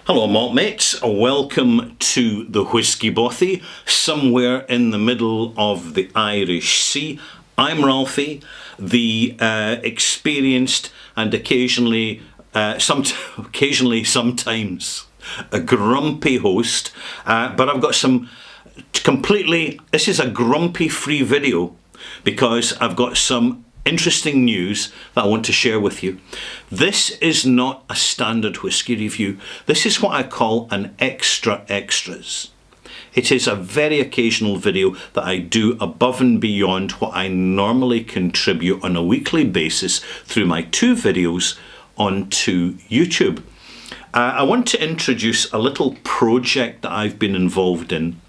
Hello malt mates, welcome to the Whisky Bothy, somewhere in the middle of the Irish Sea. I'm Ralphie, the experienced and occasionally sometimes a grumpy host, but I've got some this is a grumpy free video because I've got some interesting news that I want to share with you. This is not a standard whisky review. This is what I call an extra extras. It is a very occasional video that I do above and beyond what I normally contribute on a weekly basis through my two videos onto YouTube. I want to introduce a little project that I've been involved in,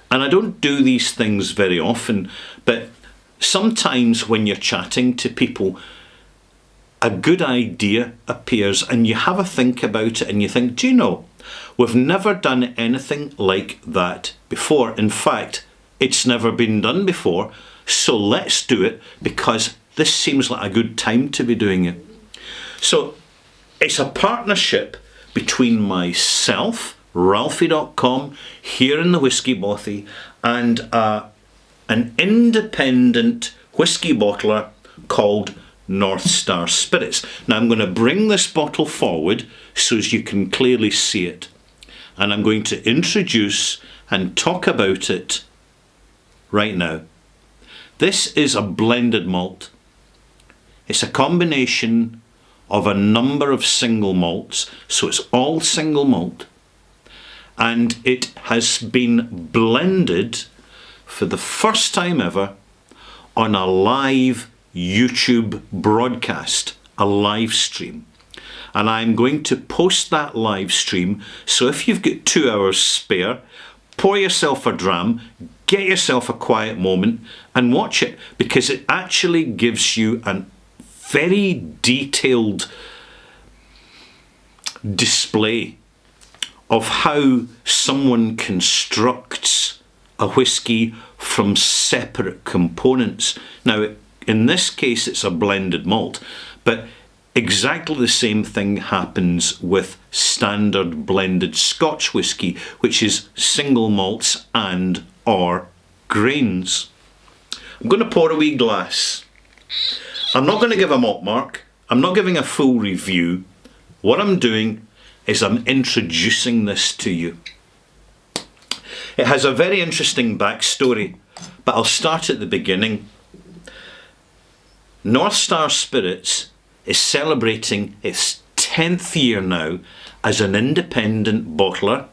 and I don't do these things very often, but sometimes when you're chatting to people, a good idea appears and you have a think about it and you think, do you know, we've never done anything like that before. In fact, it's never been done before, so let's do it because this seems like a good time to be doing it. So it's a partnership between myself, Ralphie.com, here in the Whisky Bothy, and an independent whisky bottler called North Star Spirits. Now I'm going to bring this bottle forward so as you can clearly see it, and I'm going to introduce and talk about it right now. This is a blended malt. It's a combination of a number of single malts, so it's all single malt, and it has been blended for the first time ever on a live YouTube broadcast, a live stream. And I'm going to post that live stream, so if you've got 2 hours spare, pour yourself a dram, get yourself a quiet moment and watch it, because it actually gives you a very detailed display of how someone constructs a whisky from separate components. Now, in this case, it's a blended malt, but exactly the same thing happens with standard blended Scotch whisky, which is single malts and or grains. I'm going to pour a wee glass. I'm not going to give a malt mark. I'm not giving a full review. What I'm doing is I'm introducing this to you. It has a very interesting backstory, but I'll start at the beginning. North Star Spirits is celebrating its 10th year now as an independent bottler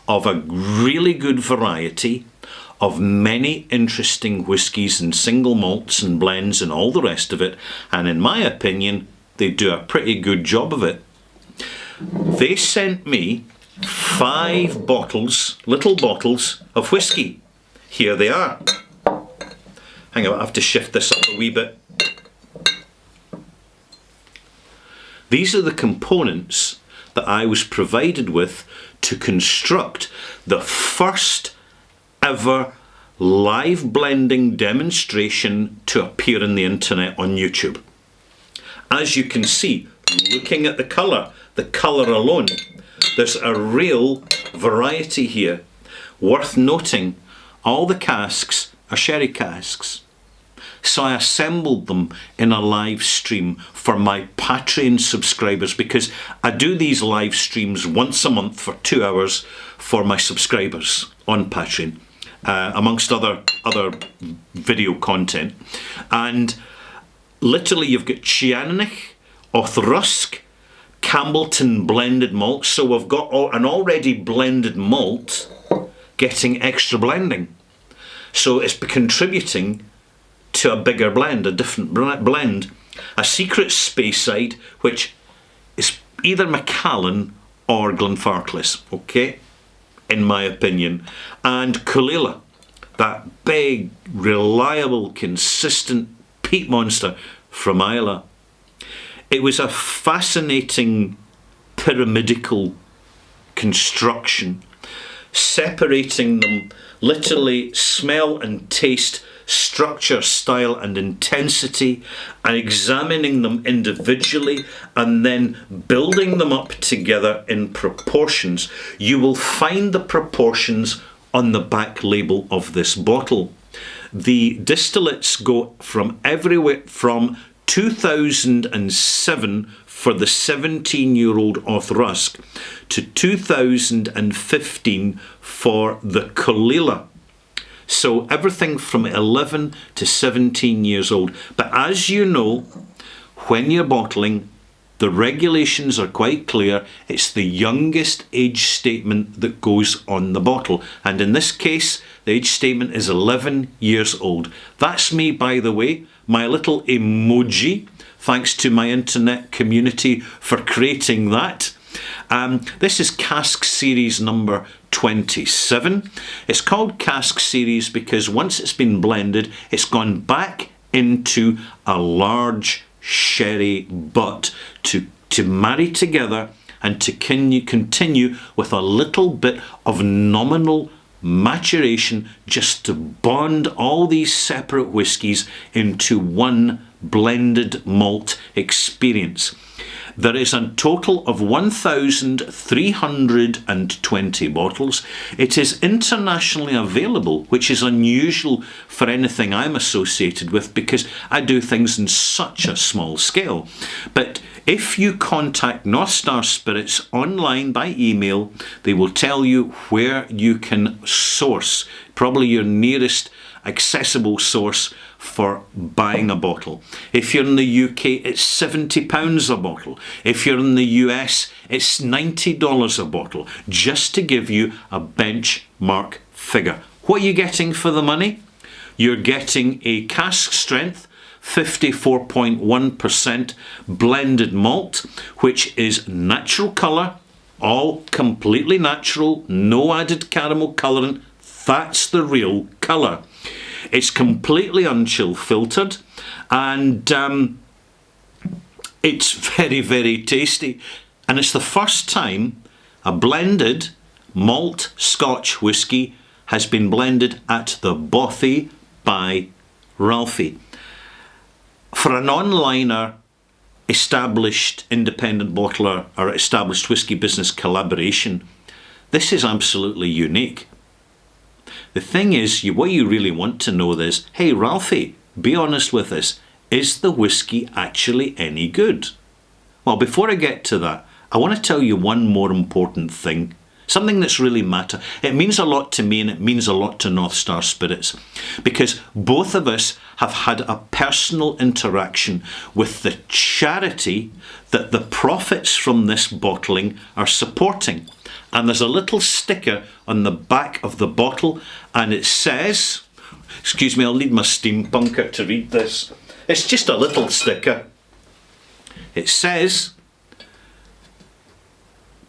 of a really good variety of many interesting whiskies and single malts and blends and all the rest of it, and in my opinion, they do a pretty good job of it. They sent me 5 bottles, little bottles of whisky. Here they are. Hang on, I have to shift this up a wee bit. These are the components that I was provided with to construct the first ever live blending demonstration to appear on the internet on YouTube. As you can see, looking at the colour alone, there's a real variety here. Worth noting, all the casks are sherry casks. So I assembled them in a live stream for my Patreon subscribers, because I do these live streams once a month for 2 hours for my subscribers on Patreon, amongst other video content. And literally you've got Cianich, Othrusk, Campbellton blended malt, so we've got an already blended malt getting extra blending. So it's contributing to a bigger blend, a different blend. A secret Speyside, which is either Macallan or Glenfarclas, okay, in my opinion. And Caol Ila, that big, reliable, consistent peat monster from Islay. It was a fascinating pyramidical construction, separating them literally smell and taste structure, style and intensity, and examining them individually and then building them up together in proportions, you will find the proportions on the back label of this bottle. The distillates go from everywhere from 2007 for the 17-year-old Othrusk to 2015 for the Caol Ila. So everything from 11 to 17 years old. But as you know, when you're bottling, the regulations are quite clear. It's the youngest age statement that goes on the bottle. And in this case, the age statement is 11 years old. That's me, by the way, my little emoji. Thanks to my internet community for creating that. This is cask series number 27. It's called cask series because once it's been blended, it's gone back into a large sherry butt to marry together and to continue with a little bit of nominal maturation just to bond all these separate whiskies into one blended malt experience. There is a total of 1,320 bottles. It is internationally available, which is unusual for anything I'm associated with because I do things in such a small scale. But if you contact North Star Spirits online by email, they will tell you where you can source, probably your nearest accessible source for buying a bottle. If you're in the UK, it's £70 a bottle. If you're in the US, it's $90 a bottle, just to give you a benchmark figure. What are you getting for the money? You're getting a cask strength 54.1% blended malt, which is natural colour, all completely natural, no added caramel colouring. That's the real colour. It's completely unchill filtered, and it's very, very tasty. And it's the first time a blended malt Scotch whisky has been blended at the Bothy by Ralphie. For an onliner established independent bottler or established whisky business collaboration, this is absolutely unique. The thing is, what you really want to know is, hey Ralphie, be honest with us, is the whisky actually any good? Well, before I get to that, I want to tell you one more important thing, something that's really matter. It means a lot to me and it means a lot to North Star Spirits because both of us have had a personal interaction with the charity that the profits from this bottling are supporting. And there's a little sticker on the back of the bottle and it says, excuse me, I'll need my steampunker to read this. It's just a little sticker. It says,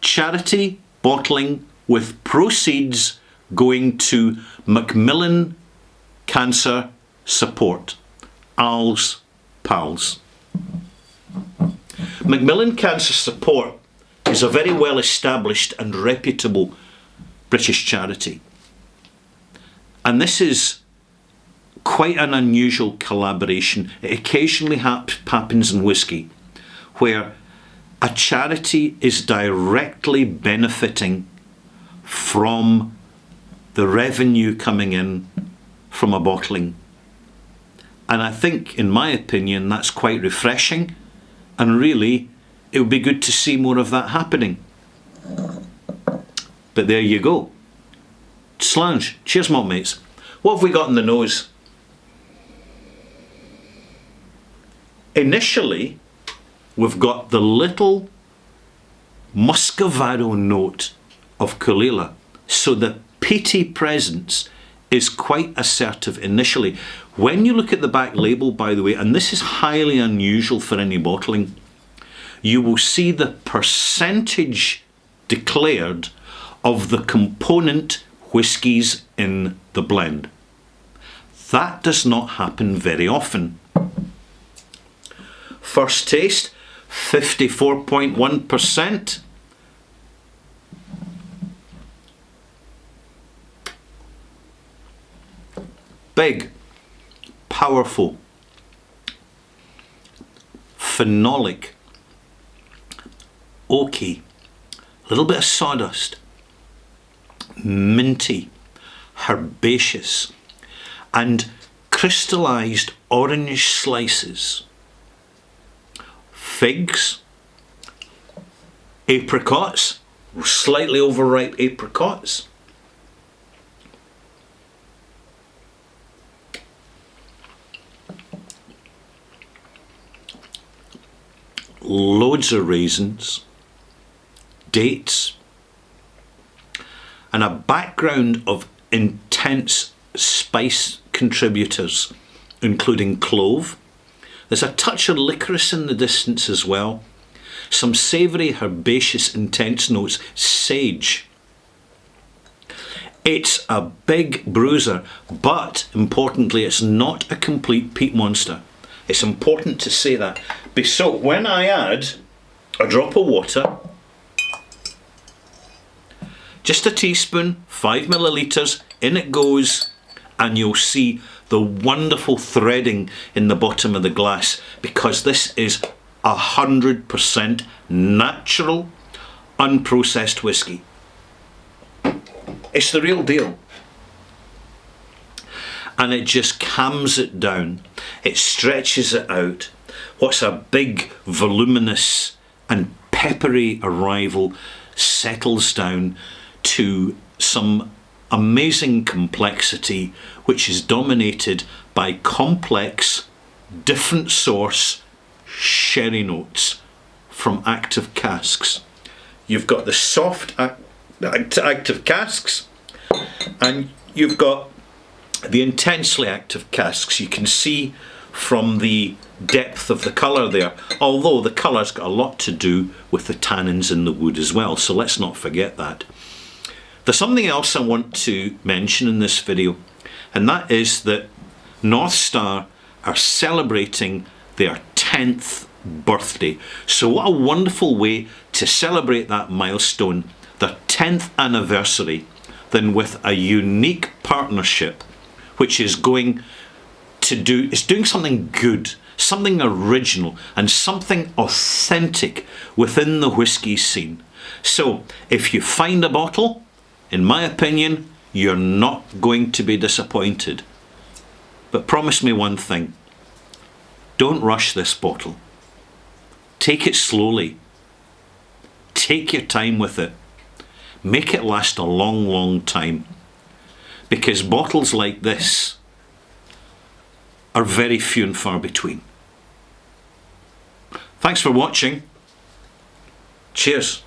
charity bottling with proceeds going to Macmillan Cancer Support. Al's Pals. Macmillan Cancer Support is a very well established and reputable British charity. And this is quite an unusual collaboration. It occasionally happens in whisky, where a charity is directly benefiting from the revenue coming in from a bottling. And I think, in my opinion, that's quite refreshing, and really it would be good to see more of that happening. But there you go. Slange. Cheers, malt mates. What have we got in the nose? Initially, we've got the little Muscovado note of Caol Ila. So the peaty presence is quite assertive initially. When you look at the back label, by the way, and this is highly unusual for any bottling, you will see the percentage declared of the component whiskies in the blend. That does not happen very often. First taste, 54.1%. Big. powerful, phenolic, oaky, a little bit of sawdust, minty, herbaceous, and crystallized orange slices, figs, apricots, slightly overripe apricots, loads of raisins, dates, and a background of intense spice contributors, including clove. There's a touch of licorice in the distance as well. Some savoury, herbaceous, intense notes, sage. It's a big bruiser, but importantly, it's not a complete peat monster. It's important to say that. So when I add a drop of water, just a teaspoon, 5 millilitres, in it goes, and you'll see the wonderful threading in the bottom of the glass, because this is 100% natural, unprocessed whiskey. It's the real deal. And it just calms it down. It stretches it out. What's a big, voluminous and peppery arrival settles down to some amazing complexity, which is dominated by complex, different source sherry notes from active casks. You've got the soft active casks, and you've got the intensely active casks. You can see from the depth of the colour there, although the colour's got a lot to do with the tannins in the wood as well, so let's not forget that. There's something else I want to mention in this video, and that is that North Star are celebrating their 10th birthday. So what a wonderful way to celebrate that milestone, their 10th anniversary, than with a unique partnership which is doing something good, something original, and something authentic within the whiskey scene. So if you find a bottle, in my opinion, you're not going to be disappointed. But promise me one thing. Don't rush this bottle. Take it slowly. Take your time with it. Make it last a long, long time. Because bottles like this are very few and far between. Thanks for watching. Cheers.